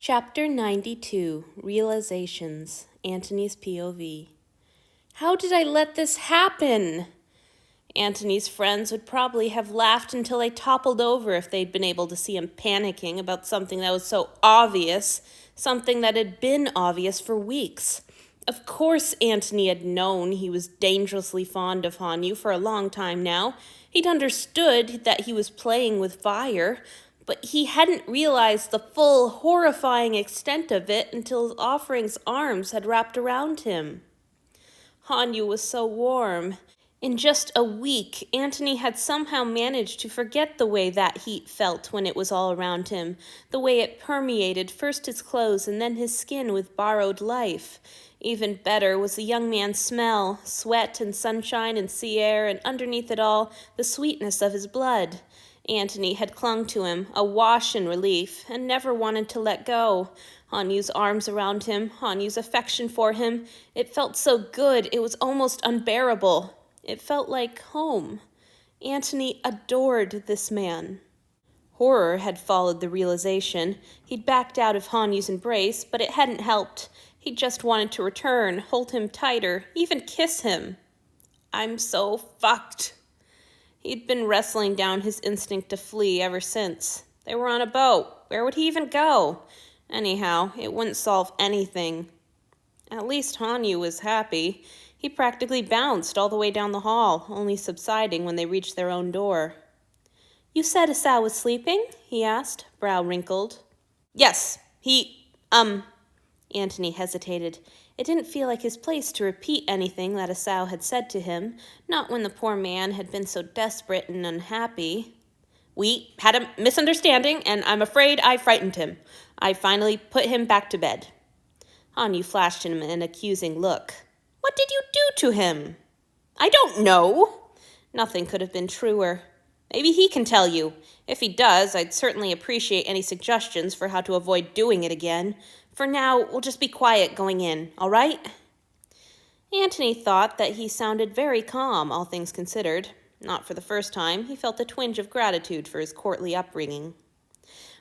Chapter 92, Realizations, Antony's POV. How did I let this happen? Antony's friends would probably have laughed until they toppled over if they'd been able to see him panicking about something that was so obvious, something that had been obvious for weeks. Of course Antony had known he was dangerously fond of Hanyu for a long time now. He'd understood that he was playing with fire, but he hadn't realized the full, horrifying extent of it until Offering's arms had wrapped around him. Hanyu was so warm. In just a week, Antony had somehow managed to forget the way that heat felt when it was all around him, the way it permeated first his clothes and then his skin with borrowed life. Even better was the young man's smell, sweat and sunshine and sea air, and underneath it all, the sweetness of his blood. Antony had clung to him, awash in relief, and never wanted to let go. Hanyu's arms around him, Hanyu's affection for him, it felt so good it was almost unbearable. It felt like home. Antony adored this man. Horror had followed the realization. He'd backed out of Hanyu's embrace, but it hadn't helped. He just wanted to return, hold him tighter, even kiss him. I'm so fucked. He'd been wrestling down his instinct to flee ever since. They were on a boat. Where would he even go? Anyhow, it wouldn't solve anything. At least Hanyu was happy. He practically bounced all the way down the hall, only subsiding when they reached their own door. You said Asao was sleeping? He asked, brow wrinkled. Yes, Antony hesitated. It didn't feel like his place to repeat anything that Asao had said to him, not when the poor man had been so desperate and unhappy. We had a misunderstanding, and I'm afraid I frightened him. I finally put him back to bed. Hanyu flashed him an accusing look. What did you do to him? I don't know. Nothing could have been truer. Maybe he can tell you. If he does, I'd certainly appreciate any suggestions for how to avoid doing it again. For now, we'll just be quiet going in, all right? Antony thought that he sounded very calm, all things considered. Not for the first time, he felt a twinge of gratitude for his courtly upbringing.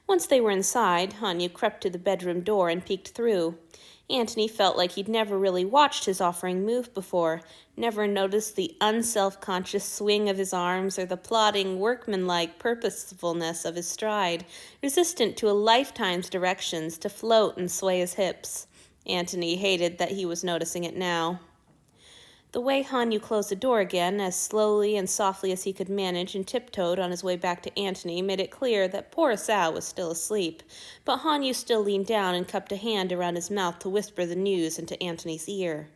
Once they were inside, Hanyu crept to the bedroom door and peeked through. Antony felt like he'd never really watched his offering move before, never noticed the unself-conscious swing of his arms or the plodding, workmanlike purposefulness of his stride, resistant to a lifetime's directions to float and sway his hips. Antony hated that he was noticing it now. The way Hanyu closed the door again, as slowly and softly as he could manage, and tiptoed on his way back to Antony, made it clear that poor Asao was still asleep, but Hanyu still leaned down and cupped a hand around his mouth to whisper the news into Antony's ear.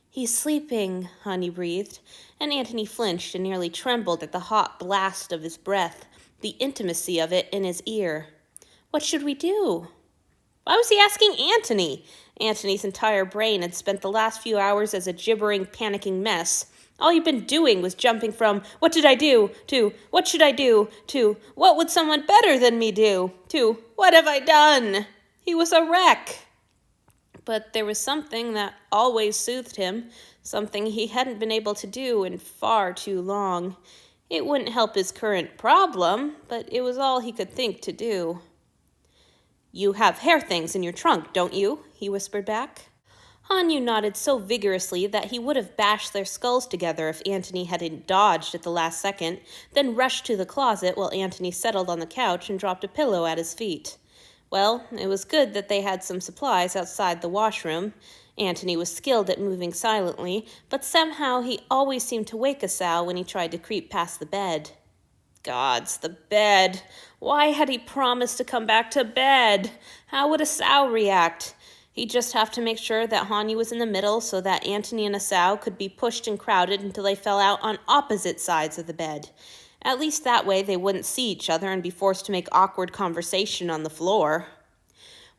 He's sleeping, Hanyu breathed, and Antony flinched and nearly trembled at the hot blast of his breath, the intimacy of it in his ear. What should we do? Why was he asking Antony? Antony's entire brain had spent the last few hours as a gibbering, panicking mess. All he'd been doing was jumping from, what did I do, to, what should I do, to, what would someone better than me do, to, what have I done? He was a wreck. But there was something that always soothed him, something he hadn't been able to do in far too long. It wouldn't help his current problem, but it was all he could think to do. You have hair things in your trunk, don't you? He whispered back. Hanyu nodded so vigorously that he would have bashed their skulls together if Antony hadn't dodged at the last second, then rushed to the closet while Antony settled on the couch and dropped a pillow at his feet. Well, it was good that they had some supplies outside the washroom. Antony was skilled at moving silently, but somehow he always seemed to wake Asao when he tried to creep past the bed. Gods, the bed. Why had he promised to come back to bed? How would Asao react? He'd just have to make sure that Hanyu was in the middle so that Antony and Asao could be pushed and crowded until they fell out on opposite sides of the bed. At least that way they wouldn't see each other and be forced to make awkward conversation on the floor.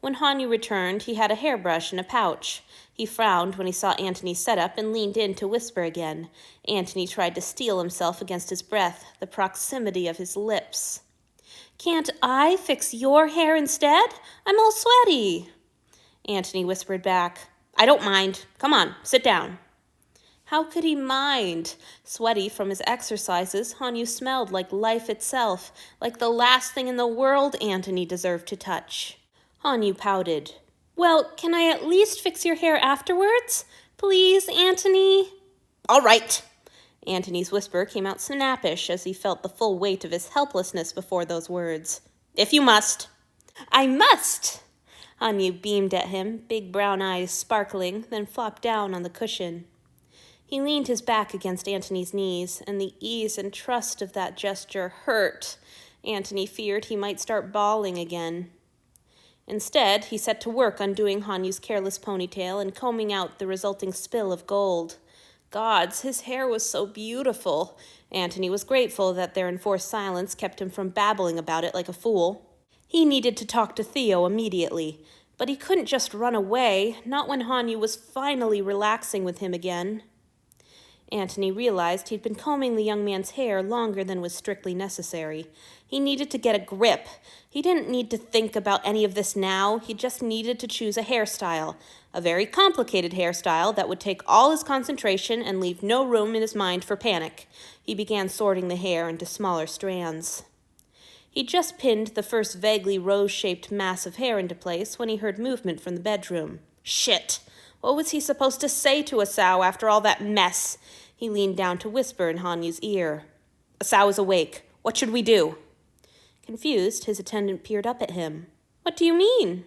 When Hanyu returned, he had a hairbrush in a pouch. He frowned when he saw Antony's setup and leaned in to whisper again. Antony tried to steel himself against his breath, the proximity of his lips. Can't I fix your hair instead? I'm all sweaty. Antony whispered back. I don't mind. Come on, sit down. How could he mind? Sweaty from his exercises, Hanyu smelled like life itself, like the last thing in the world Antony deserved to touch. Hanyu pouted. Well, can I at least fix your hair afterwards? Please, Antony? All right. Antony's whisper came out snappish as he felt the full weight of his helplessness before those words. If you must. I must! Hanyu beamed at him, big brown eyes sparkling, then flopped down on the cushion. He leaned his back against Antony's knees, and the ease and trust of that gesture hurt. Antony feared he might start bawling again. Instead, he set to work undoing Hanyu's careless ponytail and combing out the resulting spill of gold. Gods, his hair was so beautiful. Antony was grateful that their enforced silence kept him from babbling about it like a fool. He needed to talk to Theo immediately, but he couldn't just run away, not when Hanyu was finally relaxing with him again. Antony realized he'd been combing the young man's hair longer than was strictly necessary. He needed to get a grip. He didn't need to think about any of this now. He just needed to choose a hairstyle, a very complicated hairstyle that would take all his concentration and leave no room in his mind for panic. He began sorting the hair into smaller strands. He just pinned the first vaguely rose-shaped mass of hair into place when he heard movement from the bedroom. Shit! What was he supposed to say to Asao after all that mess? He leaned down to whisper in Hanyu's ear. Asao is awake. What should we do? Confused, his attendant peered up at him. What do you mean?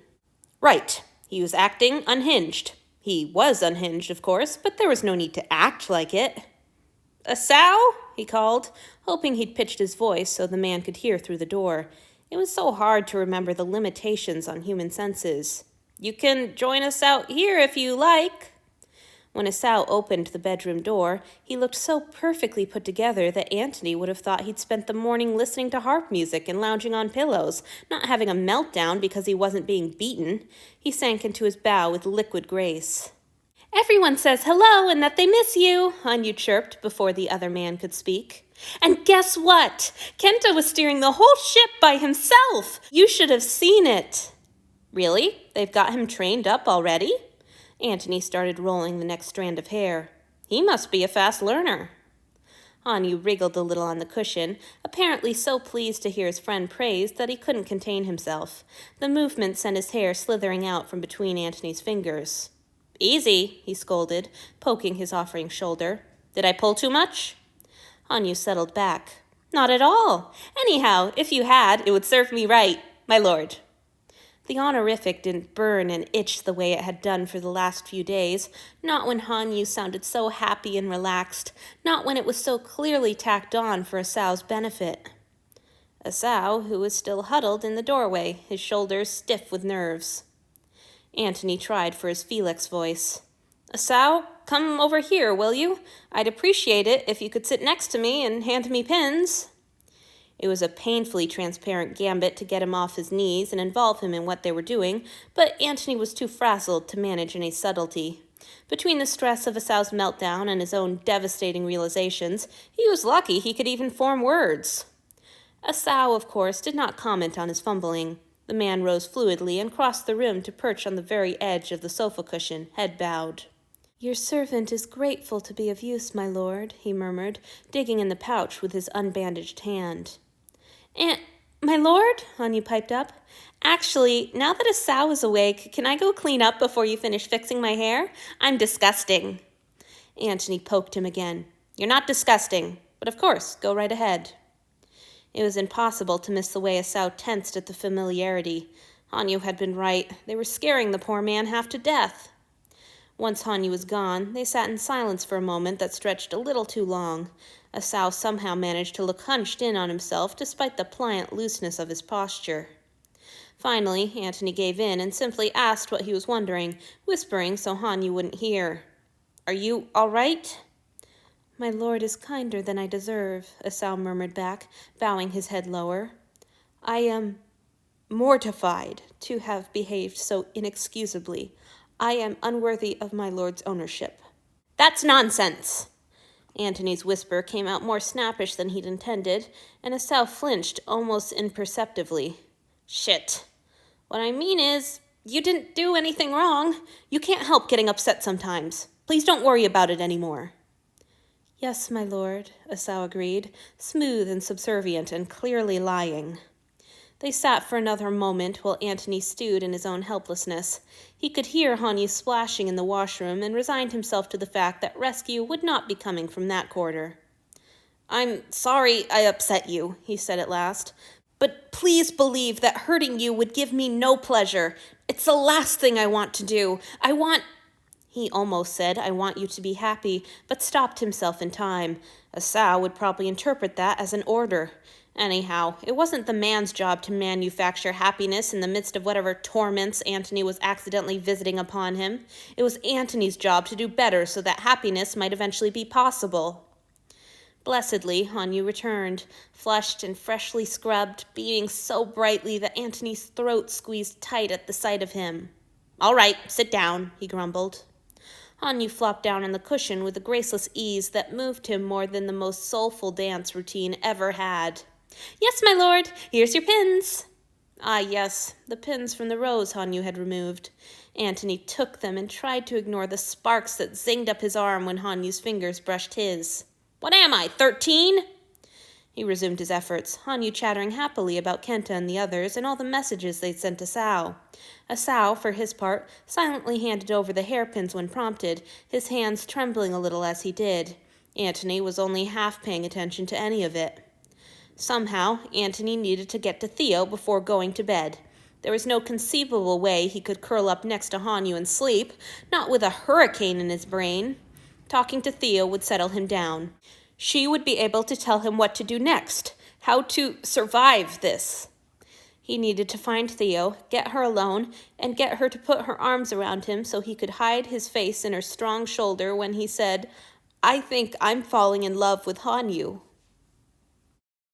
Right. He was acting unhinged. He was unhinged, of course, but there was no need to act like it. Asao? He called, hoping he'd pitched his voice so the man could hear through the door. It was so hard to remember the limitations on human senses. You can join us out here if you like. When Asao opened the bedroom door, he looked so perfectly put together that Antony would have thought he'd spent the morning listening to harp music and lounging on pillows, not having a meltdown because he wasn't being beaten. He sank into his bow with liquid grace. Everyone says hello and that they miss you, Hanyu chirped before the other man could speak. And guess what? Kenta was steering the whole ship by himself. You should have seen it. Really? They've got him trained up already? Antony started rolling the next strand of hair. He must be a fast learner. Hanyu wriggled a little on the cushion, apparently so pleased to hear his friend praised that he couldn't contain himself. The movement sent his hair slithering out from between Antony's fingers. Easy, he scolded, poking his offering shoulder. Did I pull too much? Hanyu settled back. Not at all. Anyhow, if you had, it would serve me right, my lord. The honorific didn't burn and itch the way it had done for the last few days, not when Hanyu sounded so happy and relaxed, not when it was so clearly tacked on for Asao's benefit. Asao, who was still huddled in the doorway, his shoulders stiff with nerves. Antony tried for his Felix voice. Asao, come over here, will you? I'd appreciate it if you could sit next to me and hand me pins. It was a painfully transparent gambit to get him off his knees and involve him in what they were doing, but Antony was too frazzled to manage any subtlety. Between the stress of Asao's meltdown and his own devastating realizations, he was lucky he could even form words. Asao, of course, did not comment on his fumbling. The man rose fluidly and crossed the room to perch on the very edge of the sofa cushion, head bowed. Your servant is grateful to be of use, my lord, he murmured, digging in the pouch with his unbandaged hand. My lord, Hanyu piped up. Actually, now that Asao is awake, can I go clean up before you finish fixing my hair? I'm disgusting. Antony poked him again. You're not disgusting, but of course, go right ahead. It was impossible to miss the way Asao tensed at the familiarity. Hanyu had been right. They were scaring the poor man half to death. Once Hanyu was gone, they sat in silence for a moment that stretched a little too long. Asao somehow managed to look hunched in on himself despite the pliant looseness of his posture. Finally, Antony gave in and simply asked what he was wondering, whispering so Hanyu wouldn't hear. Are you all right? My lord is kinder than I deserve, Asao murmured back, bowing his head lower. I am mortified to have behaved so inexcusably. I am unworthy of my lord's ownership. That's nonsense! Antony's whisper came out more snappish than he'd intended, and Asao flinched almost imperceptibly. Shit. What I mean is, you didn't do anything wrong. You can't help getting upset sometimes. Please don't worry about it anymore. Yes, my lord, Asao agreed, smooth and subservient and clearly lying. They sat for another moment while Antony stewed in his own helplessness. He could hear Hanyu splashing in the washroom and resigned himself to the fact that rescue would not be coming from that quarter. "I'm sorry I upset you," he said at last. "But please believe that hurting you would give me no pleasure. It's the last thing I want to do. He almost said, "I want you to be happy," but stopped himself in time. A sow would probably interpret that as an order. Anyhow, it wasn't the man's job to manufacture happiness in the midst of whatever torments Antony was accidentally visiting upon him. It was Antony's job to do better so that happiness might eventually be possible. Blessedly, Hanyu returned, flushed and freshly scrubbed, beating so brightly that Antony's throat squeezed tight at the sight of him. "All right, sit down," he grumbled. Hanyu flopped down on the cushion with a graceless ease that moved him more than the most soulful dance routine ever had. "Yes, my lord, here's your pins." Ah, yes, the pins from the rose Hanyu had removed. Antony took them and tried to ignore the sparks that zinged up his arm when Hanyu's fingers brushed his. "What am I, 13?" He resumed his efforts, Hanyu chattering happily about Kenta and the others and all the messages they'd sent to Sao. Sao, for his part, silently handed over the hairpins when prompted, his hands trembling a little as he did. Antony was only half paying attention to any of it. Somehow, Antony needed to get to Theo before going to bed. There was no conceivable way he could curl up next to Hanyu and sleep, not with a hurricane in his brain. Talking to Theo would settle him down. She would be able to tell him what to do next, how to survive this. He needed to find Theo, get her alone, and get her to put her arms around him so he could hide his face in her strong shoulder when he said, "I think I'm falling in love with Hanyu."